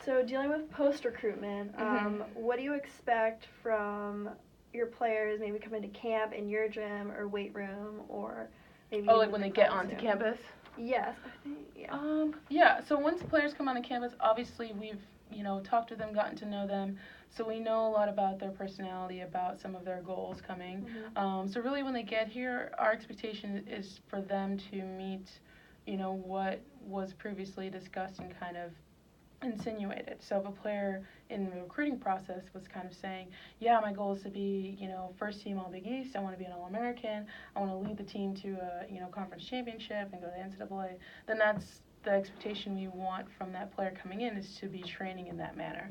So dealing with post-recruitment, what do you expect from your players maybe coming to camp in your gym or weight room, or maybe like when they get onto campus? Yes, I think, So once players come onto campus, obviously we've, talked to them, gotten to know them, so we know a lot about their personality, about some of their goals coming. So really when they get here, our expectation is for them to meet, what was previously discussed and kind of insinuated. So if a player in the recruiting process was kind of saying, yeah, my goal is to be, first team All Big East, I want to be an All-American, I want to lead the team to a, conference championship and go to the NCAA, then that's the expectation we want from that player coming in, is to be training in that manner.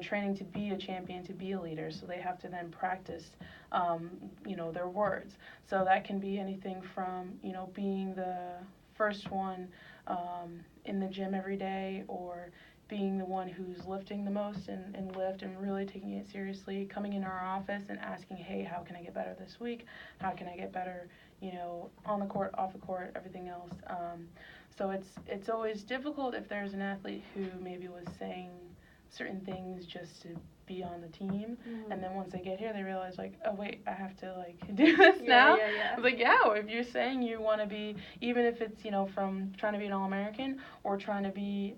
Training to be a champion, to be a leader, so they have to then practice, their words. So that can be anything from, being the first one in the gym every day, or being the one who's lifting the most and lift and really taking it seriously, coming into our office and asking, hey, how can I get better this week? How can I get better, on the court, off the court, everything else. So it's always difficult if there's an athlete who maybe was saying certain things just to be on the team, and then once they get here they realize, like, oh wait, I have to do this now. I was like, if you're saying you want to be, even if it's from trying to be an All-American or trying to be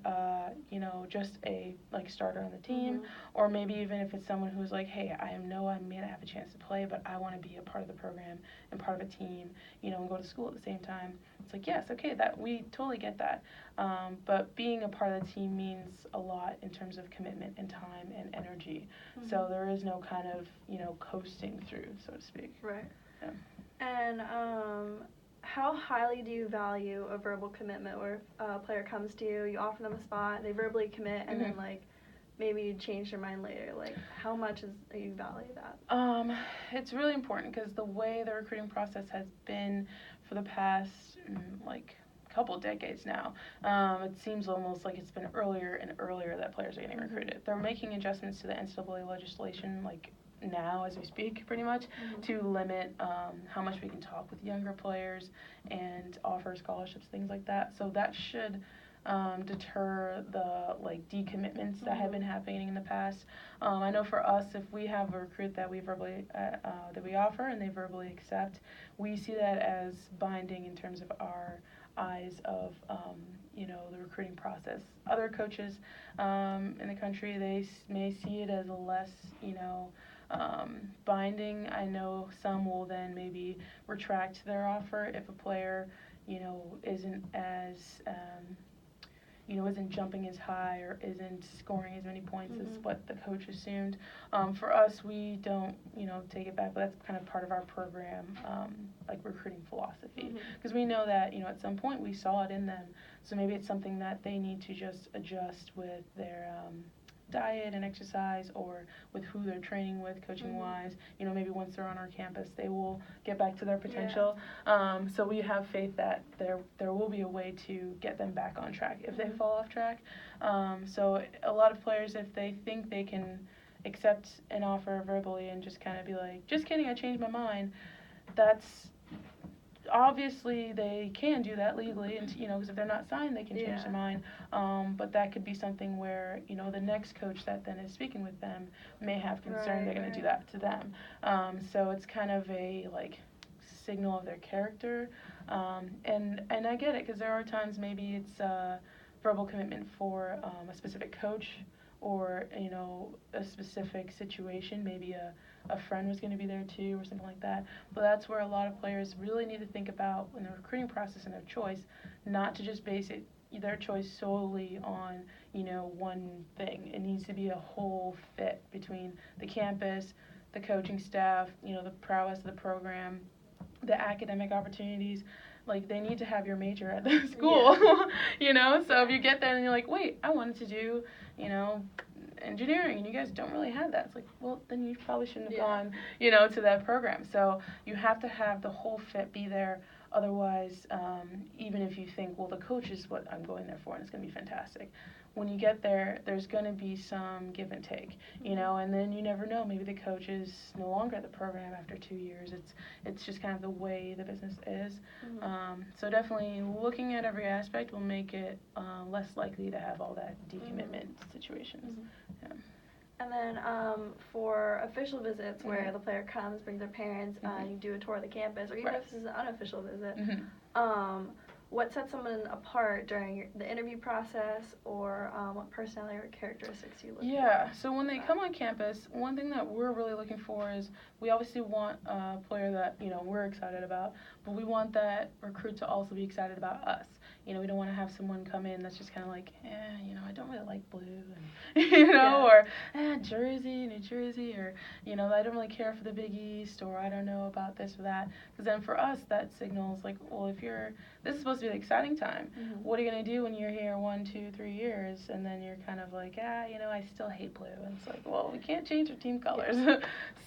just a starter on the team, or maybe even if it's someone who's like, hey, I know I may not have a chance to play, but I want to be a part of the program and part of a team, and go to school at the same time. It's like, yes, okay, that we totally get that, but being a part of the team means a lot in terms of commitment and time and energy. So there is no kind of coasting through, so to speak. Right. Yeah. And how highly do you value a verbal commitment, where a player comes to you, you offer them a spot, they verbally commit, and then maybe you change their mind later? How much do you value that? It's really important, because the way the recruiting process has been for the past couple decades now, it seems almost like it's been earlier and earlier that players are getting recruited. They're making adjustments to the NCAA legislation now as we speak, pretty much, to limit how much we can talk with younger players and offer scholarships, things like that. So that should deter the decommitments that have been happening in the past. I know for us, if we have a recruit that we verbally that we offer and they verbally accept, we see that as binding in terms of our eyes of the recruiting process. Other coaches in the country, they may see it as a less binding. I know some will then maybe retract their offer if a player isn't as isn't jumping as high or isn't scoring as many points as what the coach assumed. For us, we don't, take it back, but that's kind of part of our program, recruiting philosophy. Because we know that, at some point we saw it in them. So maybe it's something that they need to just adjust with their diet and exercise, or with who they're training with, coaching-wise. Maybe once they're on our campus, they will get back to their potential. So we have faith that there will be a way to get them back on track if they fall off track. So a lot of players, if they think they can accept an offer verbally and just kind of be like, just kidding, I changed my mind, that's obviously they can do that legally, and because if they're not signed, they can change their mind. But that could be something where the next coach that then is speaking with them may have concern they're going to do that to them. So it's kind of a signal of their character, and I get it, because there are times maybe it's verbal commitment for a specific coach, or a specific situation, maybe a friend was going to be there too, or something like that. But that's where a lot of players really need to think about in the recruiting process and their choice, not to just base their choice solely on one thing. It needs to be a whole fit between the campus, the coaching staff, the prowess of the program, the academic opportunities. They need to have your major at the school, So if you get there and you're like, wait, I wanted to do, engineering, and you guys don't really have that. It's like, well, then you probably shouldn't have gone, to that program. So you have to have the whole fit be there. Otherwise, even if you think, well, the coach is what I'm going there for and it's going to be fantastic, when you get there, there's going to be some give and take, you know, and then you never know. Maybe the coach is no longer at the program after 2 years. It's just kind of the way the business is. So definitely looking at every aspect will make it less likely to have all that decommitment situations. Yeah. And then for official visits where the player comes, brings their parents, you do a tour of the campus, or even if this is an unofficial visit, what sets someone apart during the interview process, or what personality or characteristics you look for? Yeah, so when they come on campus, one thing that we're really looking for is we obviously want a player that, you know, we're excited about, but we want that recruit to also be excited about us. You know, we don't want to have someone come in that's just kind of like, you know, I don't really like blue, and, you know, or, Jersey, New Jersey, or, you know, I don't really care for the Big East, or I don't know about this or that. Because then for us, that signals like, well, if this is supposed to be the exciting time. What are you going to do when you're here 1, 2, 3 years, and then you're kind of like, you know, I still hate blue. And it's like, well, we can't change our team colors.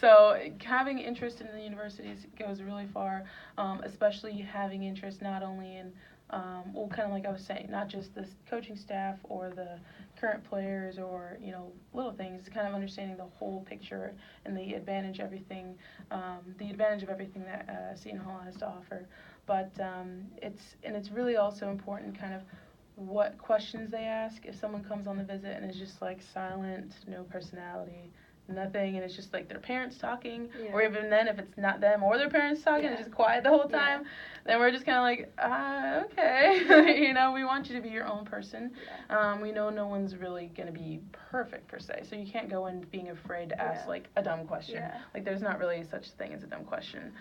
So having interest in the universities goes really far, especially having interest not only in well, kind of like I was saying, not just the coaching staff or the current players or, you know, little things, kind of understanding the whole picture and the advantage of everything that Seton Hall has to offer. But it's really also important kind of what questions they ask. If someone comes on the visit and is just like silent, no personality, nothing, and it's just like their parents talking, or even then if it's not them or their parents talking, it's just quiet the whole time, then we're just kind of like, okay, you know, we want you to be your own person. We know no one's really going to be perfect per se, so you can't go in being afraid to ask like a dumb question. Like there's not really such a thing as a dumb question.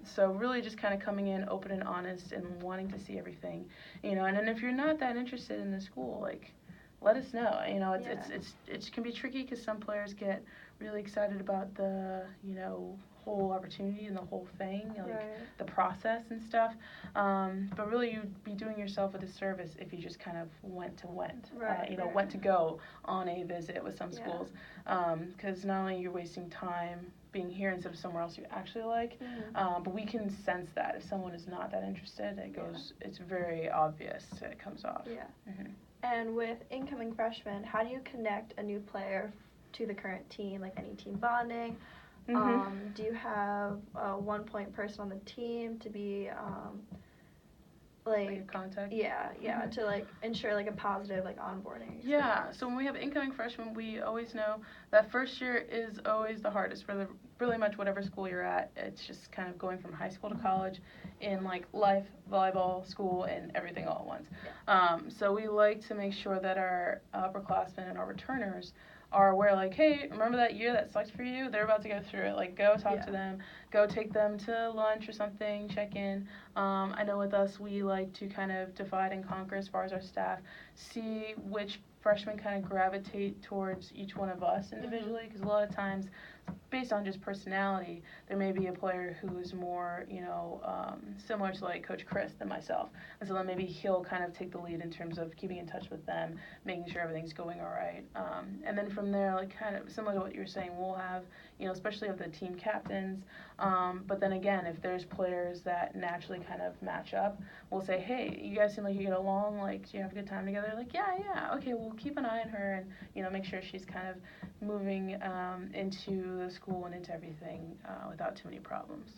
So really just kind of coming in open and honest and wanting to see everything, you know, and then if you're not that interested in the school, like, let us know. You know, it can be tricky because some players get really excited about the, you know, whole opportunity and the whole thing, like the process and stuff. But really, you'd be doing yourself a disservice if you just kind of went to go on a visit with some schools, because not only you're wasting time being here instead of somewhere else you actually like, but we can sense that if someone is not that interested, it's very obvious. It comes off. And with incoming freshmen, how do you connect a new player to the current team? Like any team bonding? Do you have a one-point person on the team to be like contact? To like ensure like a positive like onboarding experience? Yeah, so when we have incoming freshmen, we always know that first year is always the hardest for really much whatever school you're at. It's just kind of going from high school to college in like life, volleyball, school, and everything all at once. So we like to make sure that our upperclassmen and our returners are aware, like, hey, remember that year that sucked for you? They're about to go through it. Like, go talk to them. Go take them to lunch or something. Check in. I know with us, we like to kind of divide and conquer as far as our staff. See which freshmen kind of gravitate towards each one of us individually, because a lot of times, based on just personality, there may be a player who's more, you know, similar to like Coach Chris than myself, and so then maybe he'll kind of take the lead in terms of keeping in touch with them, making sure everything's going all right, and then from there, like kind of similar to what you were saying, we'll have, you know, especially of the team captains, but then again, if there's players that naturally kind of match up, we'll say, hey, you guys seem like you get along, like, do you have a good time together? Like, yeah, okay, we'll keep an eye on her and, you know, make sure she's kind of moving into the school and into everything without too many problems.